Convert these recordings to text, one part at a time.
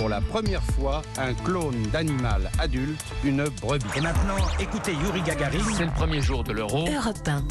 pour la première fois un clone d'animal adulte, une brebis. Et maintenant, écoutez Yuri Gagarin. C'est le premier jour de l'Euro. Europe 1.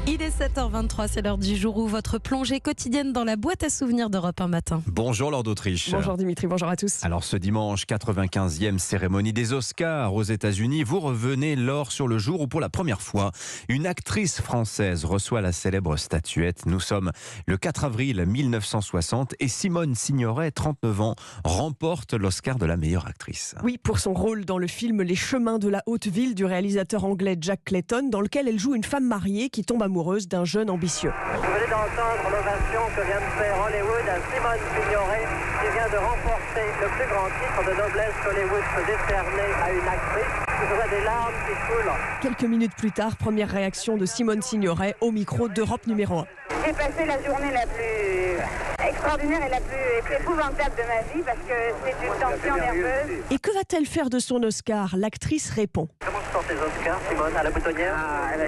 Il est 7h23, c'est l'heure du jour où votre plongée quotidienne dans la boîte à souvenirs d'Europe 1 matin. Bonjour Lord d'Autriche. Bonjour Dimitri, bonjour à tous. Alors ce dimanche, 95e cérémonie des Oscars aux États-Unis, vous revenez Laure sur le jour où pour la première fois, une actrice française reçoit la célèbre statuette. Nous sommes le 4 avril 1960 et Simone Signoret, 39 ans, remporte l'Oscar de la meilleure actrice. Oui, pour son rôle dans le film Les Chemins de la Haute Ville du réalisateur anglais Jack Clayton, dans lequel elle joue une femme mariée qui tombe amoureuse d'un jeune ambitieux. Vous venez d'entendre l'ovation que vient de faire Hollywood à Simone Signoret, qui vient de remporter le plus grand titre de noblesse qu'Hollywood peut décerner à une actrice. Vous aurez des larmes qui coulent. Quelques minutes plus tard, première réaction de Simone Signoret au micro d'Europe numéro 1. J'ai passé la journée la plus extraordinaire et la plus épouvantable de ma vie parce que c'est une tension nerveuse. Et que va-t-elle faire de son Oscar ? L'actrice répond. Comment se portent les Oscars, Simone, à la boutonnière?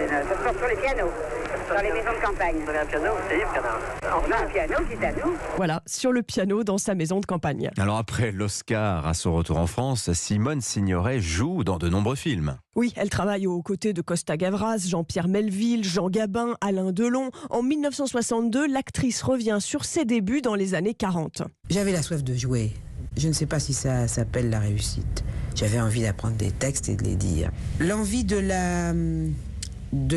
Ça se porte sur les pianos, dans les maisons de campagne. Vous avez un piano, c'est Yves Canard. On a un piano qui est à nous. Voilà, sur le piano dans sa maison de campagne. Alors après l'Oscar, à son retour en France, Simone Signoret joue dans de nombreux films. Oui, elle travaille aux côtés de Costa Gavras, Jean-Pierre Melville, Jean Gabin, Alain Delon. En 1962, l'actrice revient sur ses débuts dans les années 40. J'avais la soif de jouer. Je ne sais pas si ça s'appelle la réussite. J'avais envie d'apprendre des textes et de les dire. L'envie de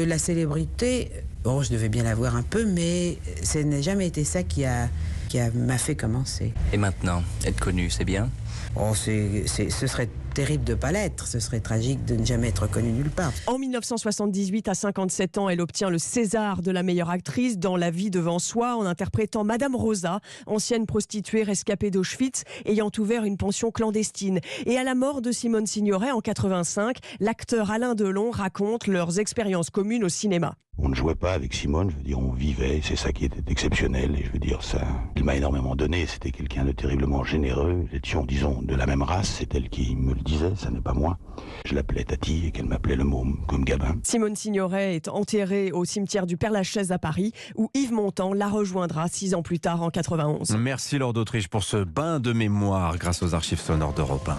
la célébrité, bon, je devais bien l'avoir un peu, mais ce n'a jamais été ça qui m'a fait commencer. Et maintenant, être connu, c'est bien ? Oh, ce serait terrible de ne pas l'être, ce serait tragique de ne jamais être connue nulle part. En 1978, à 57 ans, elle obtient le César de la meilleure actrice dans La vie devant soi en interprétant Madame Rosa, ancienne prostituée rescapée d'Auschwitz, ayant ouvert une pension clandestine. Et à la mort de Simone Signoret en 85, l'acteur Alain Delon raconte leurs expériences communes au cinéma. On ne jouait pas avec Simone, je veux dire, on vivait, c'est ça qui était exceptionnel, et je veux dire, ça, il m'a énormément donné, c'était quelqu'un de terriblement généreux, nous étions, disons, de la même race, c'est elle qui me le disait, ça n'est pas moi. Je l'appelais Tati et qu'elle m'appelait le môme, comme Gabin. Simone Signoret est enterrée au cimetière du Père-Lachaise à Paris, où Yves Montand la rejoindra 6 ans plus tard en 91. Merci Lord d'Autriche pour ce bain de mémoire grâce aux archives sonores d'Europe 1.